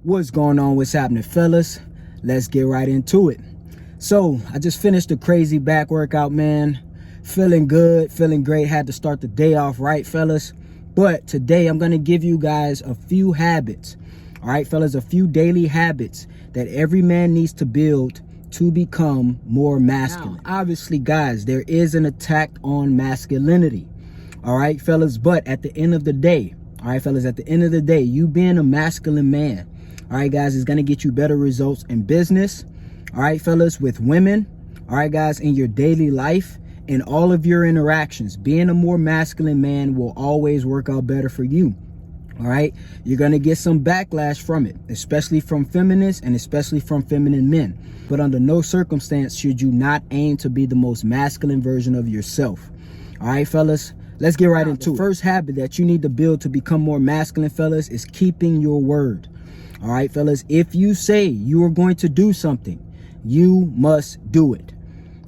What's going on? What's happening, fellas? Let's get right into it. So I just finished a crazy back workout, man. Feeling good, feeling great. Had to start the day off right, fellas. But today I'm going to give you guys a few habits. All right, fellas, a few daily habits that every man needs to build to become more masculine. Now, obviously, guys, there is an attack on masculinity. All right, fellas, but at the end of the day, you being a masculine man, all right, guys, is going to get you better results in business. All right, fellas, with women. All right, guys, in your daily life, in all of your interactions, being a more masculine man will always work out better for you. All right, you're going to get some backlash from it, especially from feminists and especially from feminine men. But under no circumstance should you not aim to be the most masculine version of yourself. All right, fellas, let's get right into it. The first habit that you need to build to become more masculine, fellas, is keeping your word. All right, fellas, if you say you are going to do something, you must do it.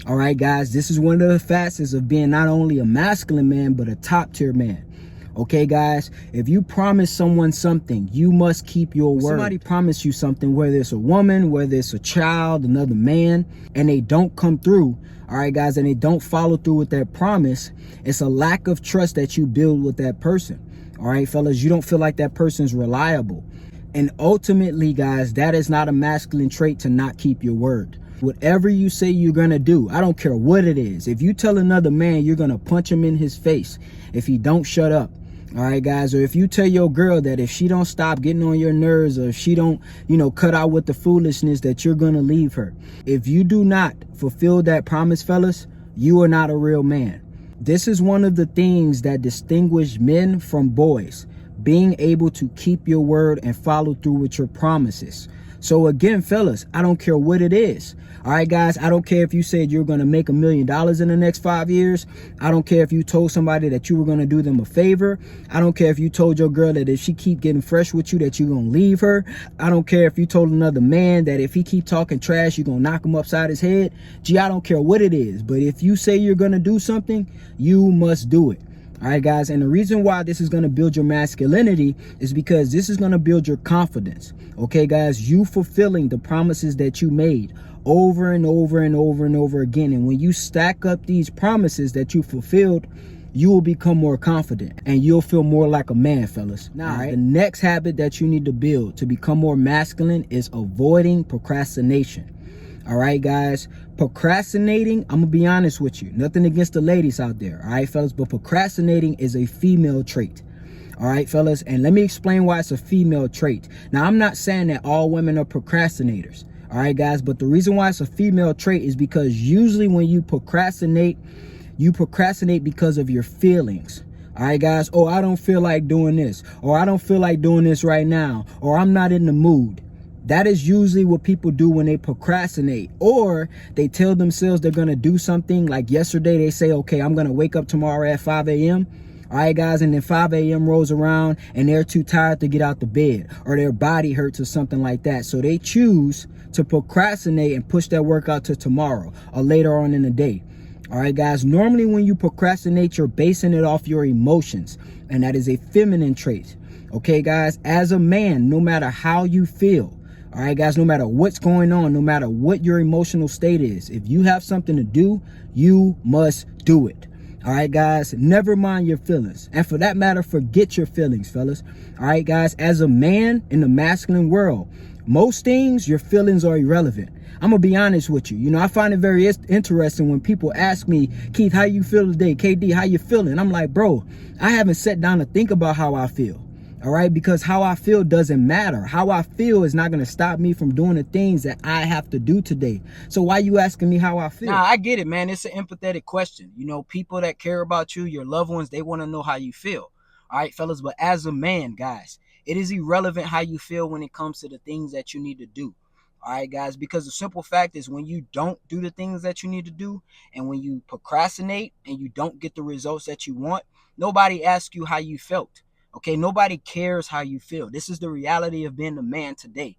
All right, guys, this is one of the facets of being not only a masculine man, but a top tier man. Okay, guys, if you promise someone something, you must keep your word. Somebody promise you something, whether it's a woman, whether it's a child, another man, and they don't come through, all right, guys, and they don't follow through with that promise, it's a lack of trust that you build with that person. All right, fellas, you don't feel like that person's reliable. And ultimately, guys, that is not a masculine trait to not keep your word. Whatever you say you're going to do, I don't care what it is. If you tell another man you're going to punch him in his face if he don't shut up, all right, guys, or if you tell your girl that if she don't stop getting on your nerves, or if she don't, cut out with the foolishness, that you're going to leave her. If you do not fulfill that promise, fellas, you are not a real man. This is one of the things that distinguish men from boys, being able to keep your word and follow through with your promises. So again, fellas, I don't care what it is. All right, guys, I don't care if you said you're going to make $1 million in the next 5 years. I don't care if you told somebody that you were going to do them a favor. I don't care if you told your girl that if she keep getting fresh with you, that you're going to leave her. I don't care if you told another man that if he keep talking trash, you're going to knock him upside his head. Gee, I don't care what it is. But if you say you're going to do something, you must do it. All right, guys, and the reason why this is going to build your masculinity is because this is going to build your confidence. Okay, guys, you fulfilling the promises that you made over and over and over and over again. And when you stack up these promises that you fulfilled, you will become more confident and you'll feel more like a man, fellas. Now, the next habit that you need to build to become more masculine is avoiding procrastination. All right, guys, procrastinating, I'm gonna be honest with you, nothing against the ladies out there, all right, fellas, but procrastinating is a female trait. All right, fellas, and let me explain why it's a female trait. Now, I'm not saying that all women are procrastinators, all right, guys, but the reason why it's a female trait is because usually when you procrastinate because of your feelings. All right, guys, oh, I don't feel like doing this, or I don't feel like doing this right now, or I'm not in the mood. That is usually what people do when they procrastinate, or they tell themselves they're going to do something. Like yesterday, they say, okay, I'm going to wake up tomorrow at 5 a.m. All right, guys, and then 5 a.m. rolls around and they're too tired to get out the bed, or their body hurts or something like that. So they choose to procrastinate and push that workout to tomorrow or later on in the day. All right, guys, normally when you procrastinate, you're basing it off your emotions, and that is a feminine trait. Okay, guys, as a man, no matter how you feel, all right, guys, no matter what's going on, no matter what your emotional state is, if you have something to do, you must do it. All right, guys, never mind your feelings. And for that matter, forget your feelings, fellas. All right, guys, as a man in the masculine world, most things, your feelings are irrelevant. I'm going to be honest with you. I find it very interesting when people ask me, Keith, how you feel today? KD, how you feeling? I'm like, bro, I haven't sat down to think about how I feel. All right, because how I feel doesn't matter. How I feel is not going to stop me from doing the things that I have to do today. So why you asking me how I feel? Nah, I get it, man. It's an empathetic question. People that care about you, your loved ones, they want to know how you feel. All right, fellas, but as a man, guys, it is irrelevant how you feel when it comes to the things that you need to do. All right, guys, because the simple fact is when you don't do the things that you need to do, and when you procrastinate and you don't get the results that you want, nobody asks you how you felt. Okay, nobody cares how you feel. This is the reality of being a man today.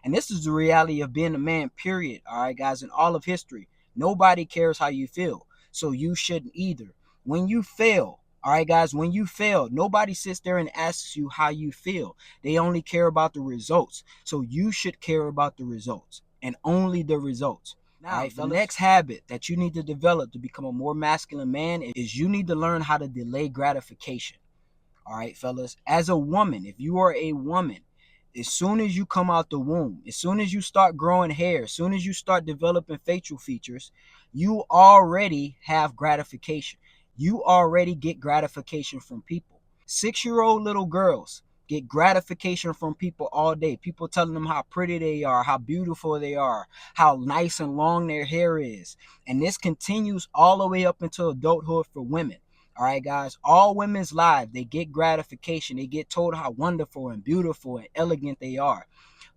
And this is the reality of being a man, period. All right, guys, in all of history. Nobody cares how you feel. So you shouldn't either. When you fail, All right, guys, when you fail, nobody sits there and asks you how you feel. They only care about the results. So you should care about the results and only the results. Now, all right, the next habit that you need to develop to become a more masculine man is you need to learn how to delay gratification. All right, fellas. As a woman, if you are a woman, as soon as you come out the womb, as soon as you start growing hair, as soon as you start developing facial features, you already have gratification. You already get gratification from people. 6-year-old little girls get gratification from people all day. People telling them how pretty they are, how beautiful they are, how nice and long their hair is. And this continues all the way up into adulthood for women. All right, guys, all women's lives, they get gratification. They get told how wonderful and beautiful and elegant they are.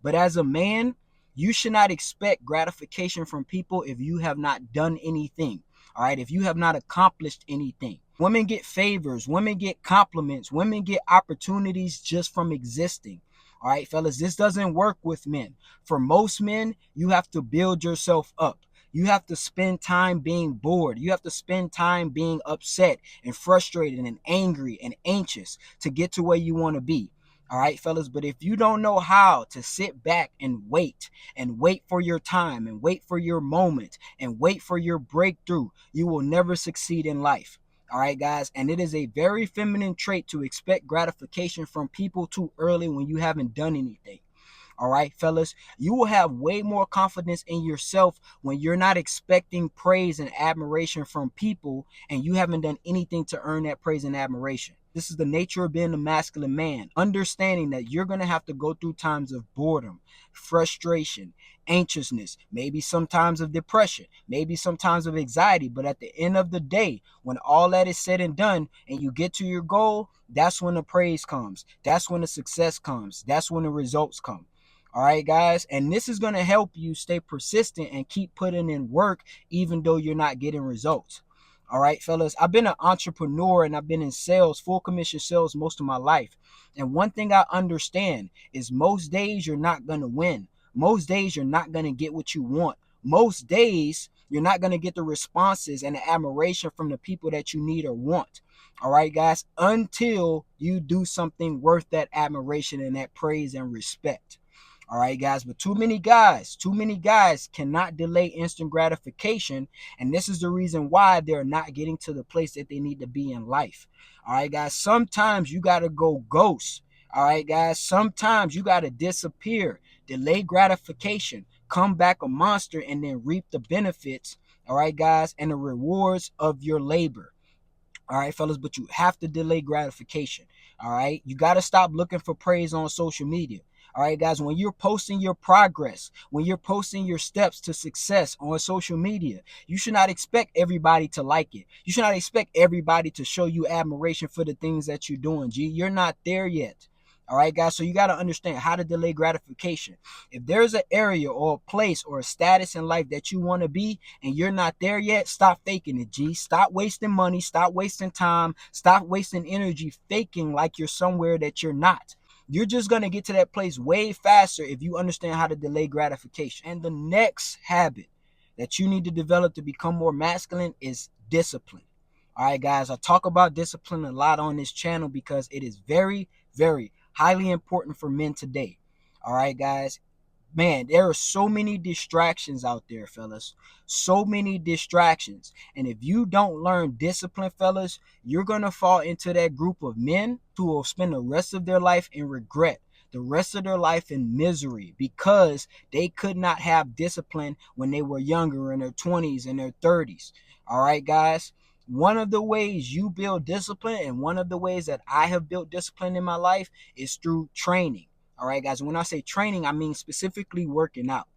But as a man, you should not expect gratification from people if you have not done anything. All right, if you have not accomplished anything. Women get favors, women get compliments, women get opportunities just from existing. All right, fellas, this doesn't work with men. For most men, you have to build yourself up. You have to spend time being bored. You have to spend time being upset and frustrated and angry and anxious to get to where you want to be. All right, fellas. But if you don't know how to sit back and wait for your time and wait for your moment and wait for your breakthrough, you will never succeed in life. All right, guys. And it is a very feminine trait to expect gratification from people too early when you haven't done anything. All right, fellas, you will have way more confidence in yourself when you're not expecting praise and admiration from people and you haven't done anything to earn that praise and admiration. This is the nature of being a masculine man, understanding that you're going to have to go through times of boredom, frustration, anxiousness, maybe sometimes of depression, maybe sometimes of anxiety. But at the end of the day, when all that is said and done and you get to your goal, that's when the praise comes. That's when the success comes. That's when the results come. All right, guys. And this is going to help you stay persistent and keep putting in work, even though you're not getting results. All right, fellas. I've been an entrepreneur and I've been in sales, full commission sales most of my life. And one thing I understand is most days you're not going to win. Most days you're not going to get what you want. Most days you're not going to get the responses and the admiration from the people that you need or want. All right, guys, until you do something worth that admiration and that praise and respect. All right, guys, but too many guys cannot delay instant gratification. And this is the reason why they're not getting to the place that they need to be in life. All right, guys, sometimes you got to go ghost. All right, guys, sometimes you got to disappear, delay gratification, come back a monster, and then reap the benefits. All right, guys, and the rewards of your labor. All right, fellas, but you have to delay gratification. All right, you got to stop looking for praise on social media. All right, guys, when you're posting your progress, when you're posting your steps to success on social media, you should not expect everybody to like it. You should not expect everybody to show you admiration for the things that you're doing. G, you're not there yet. All right, guys, so you got to understand how to delay gratification. If there's an area or a place or a status in life that you want to be and you're not there yet, stop faking it, G. Stop wasting money, stop wasting time, stop wasting energy faking like you're somewhere that you're not. You're just going to get to that place way faster if you understand how to delay gratification. And the next habit that you need to develop to become more masculine is discipline. All right, guys, I talk about discipline a lot on this channel because it is very, very highly important for men today. All right, guys. Man, there are so many distractions out there, fellas. So many distractions. And if you don't learn discipline, fellas, you're going to fall into that group of men who will spend the rest of their life in regret, the rest of their life in misery because they could not have discipline when they were younger in their 20s and their 30s. All right, guys. One of the ways you build discipline and one of the ways that I have built discipline in my life is through training. All right, guys. When I say training, I mean specifically working out.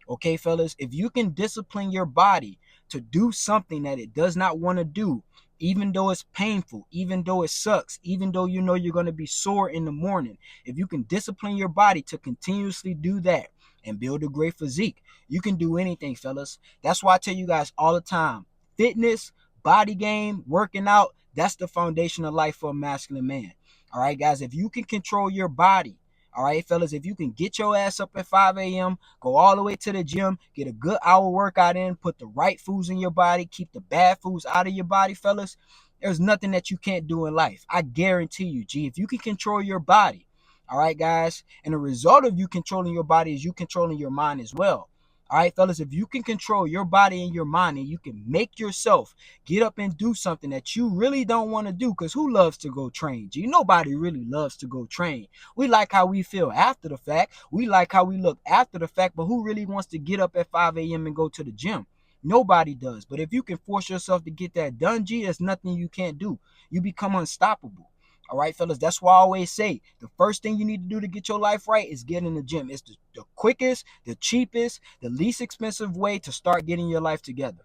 Okay, fellas, if you can discipline your body to do something that it does not want to do, even though it's painful, even though it sucks, even though you know you're going to be sore in the morning, if you can discipline your body to continuously do that and build a great physique, you can do anything, fellas. That's why I tell you guys all the time, fitness, body game, working out, that's the foundation of life for a masculine man. All right, guys, if you can control your body, all right, fellas, if you can get your ass up at 5 a.m., go all the way to the gym, get a good hour workout in, put the right foods in your body, keep the bad foods out of your body, fellas, There's nothing that you can't do in life. I guarantee you, G. If you can control your body, all right, guys, and the result of you controlling your body is you controlling your mind as well. All right, fellas, if you can control your body and your mind and you can make yourself get up and do something that you really don't want to do, because who loves to go train? G, nobody really loves to go train. We like how we feel after the fact. We like how we look after the fact, but who really wants to get up at 5 a.m. and go to the gym? Nobody does. But if you can force yourself to get that done, G, there's nothing you can't do. You become unstoppable. All right, fellas, that's why I always say the first thing you need to do to get your life right is get in the gym. It's the quickest, the cheapest, the least expensive way to start getting your life together.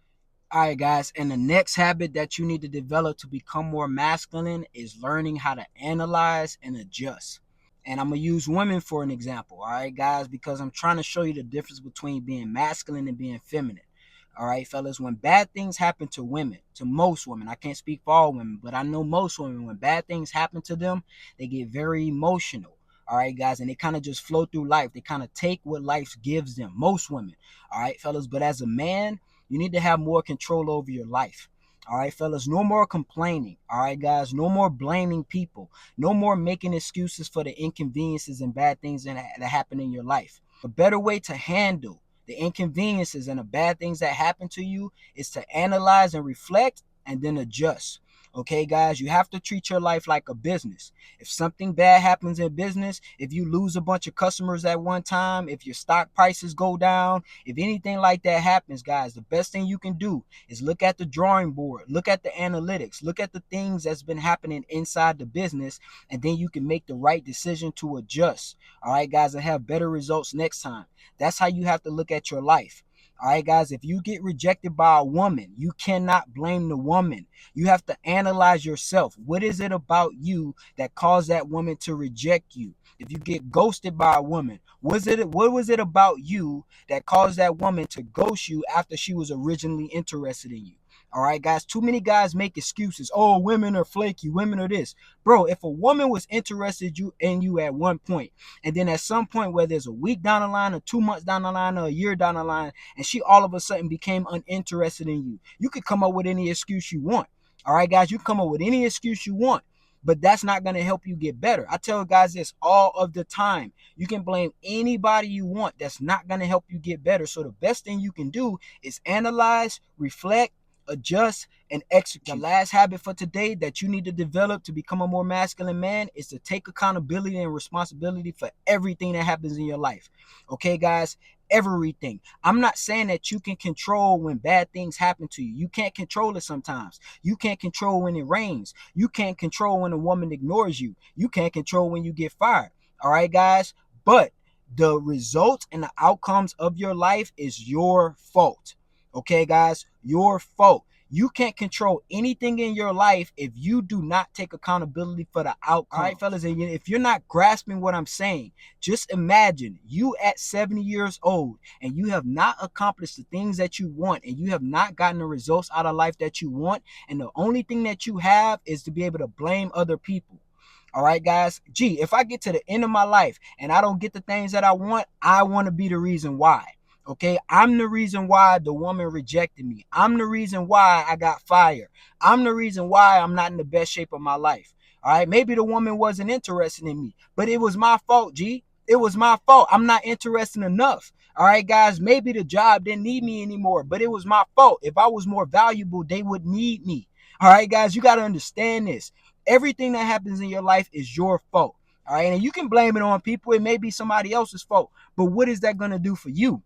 All right, guys, and the next habit that you need to develop to become more masculine is learning how to analyze and adjust. And I'm going to use women for an example, all right, guys, because I'm trying to show you the difference between being masculine and being feminine. All right, fellas, when bad things happen to women, to most women, I can't speak for all women, but I know most women, when bad things happen to them, they get very emotional. All right, guys, and they kind of just flow through life. They kind of take what life gives them, most women. All right, fellas, but as a man, you need to have more control over your life. All right, fellas, no more complaining. All right, guys, no more blaming people. No more making excuses for the inconveniences and bad things that happen in your life. A better way to handle the inconveniences and the bad things that happen to you is to analyze and reflect and then adjust. Okay, guys, you have to treat your life like a business. If something bad happens in business, if you lose a bunch of customers at one time, if your stock prices go down, if anything like that happens, guys, the best thing you can do is look at the drawing board, look at the analytics, look at the things that's been happening inside the business, and then you can make the right decision to adjust. All right, guys, and have better results next time. That's how you have to look at your life. All right, guys, if you get rejected by a woman, you cannot blame the woman. You have to analyze yourself. What is it about you that caused that woman to reject you? If you get ghosted by a woman, what was it about you that caused that woman to ghost you after she was originally interested in you? All right, guys, too many guys make excuses. Oh, women are flaky, women are this. Bro, if a woman was interested in you at one point, and then at some point, whether it's a week down the line or 2 months down the line or a year down the line, and she all of a sudden became uninterested in you, you could come up with any excuse you want. All right, guys, you come up with any excuse you want, but that's not going to help you get better. I tell guys this all of the time. You can blame anybody you want. That's not going to help you get better. So the best thing you can do is analyze, reflect, adjust, and execute. The last habit for today that you need to develop to become a more masculine man is to take accountability and responsibility for everything that happens in your life. Okay, guys? Everything. I'm not saying that you can control when bad things happen to you. You can't control it sometimes. You can't control when it rains. You can't control when a woman ignores you. You can't control when you get fired. All right, guys? But the results and the outcomes of your life is your fault. Okay, guys? Your fault. You can't control anything in your life if you do not take accountability for the outcome. All right, fellas, and if you're not grasping what I'm saying, just imagine you at 70 years old and you have not accomplished the things that you want and you have not gotten the results out of life that you want, and the only thing that you have is to be able to blame other people. All right, guys. Gee, if I get to the end of my life and I don't get the things that I want to be the reason why. Okay, I'm the reason why the woman rejected me. I'm the reason why I got fired. I'm the reason why I'm not in the best shape of my life. All right, maybe the woman wasn't interested in me, but it was my fault, G. It was my fault. I'm not interested enough. All right, guys, maybe the job didn't need me anymore, but it was my fault. If I was more valuable, they would need me. All right, guys, you got to understand this. Everything that happens in your life is your fault. All right, and you can blame it on people. It may be somebody else's fault, but what is that going to do for you?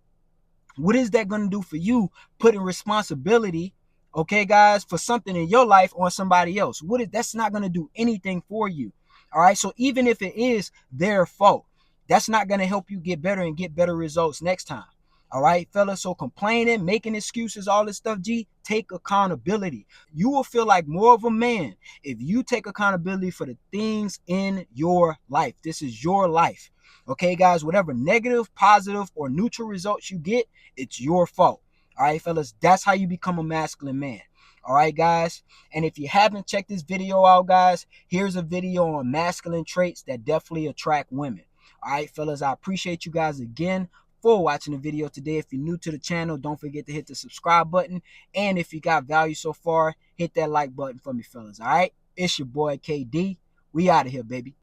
What is that going to do for you putting responsibility, okay, guys, for something in your life on somebody else? That's not going to do anything for you. All right. So even if it is their fault, that's not going to help you get better and get better results next time. All right, fellas. So complaining, making excuses, all this stuff, G, take accountability. You will feel like more of a man if you take accountability for the things in your life. This is your life. Okay, guys, whatever negative, positive, or neutral results you get, it's your fault. All right, fellas, that's how you become a masculine man. All right, guys. And if you haven't checked this video out, guys, here's a video on masculine traits that definitely attract women. All right, fellas, I appreciate you guys again. for watching the video today. If you're new to the channel, don't forget to hit the subscribe button. And if you got value so far, hit that like button for me, fellas. All right? It's your boy KD. We out of here, baby.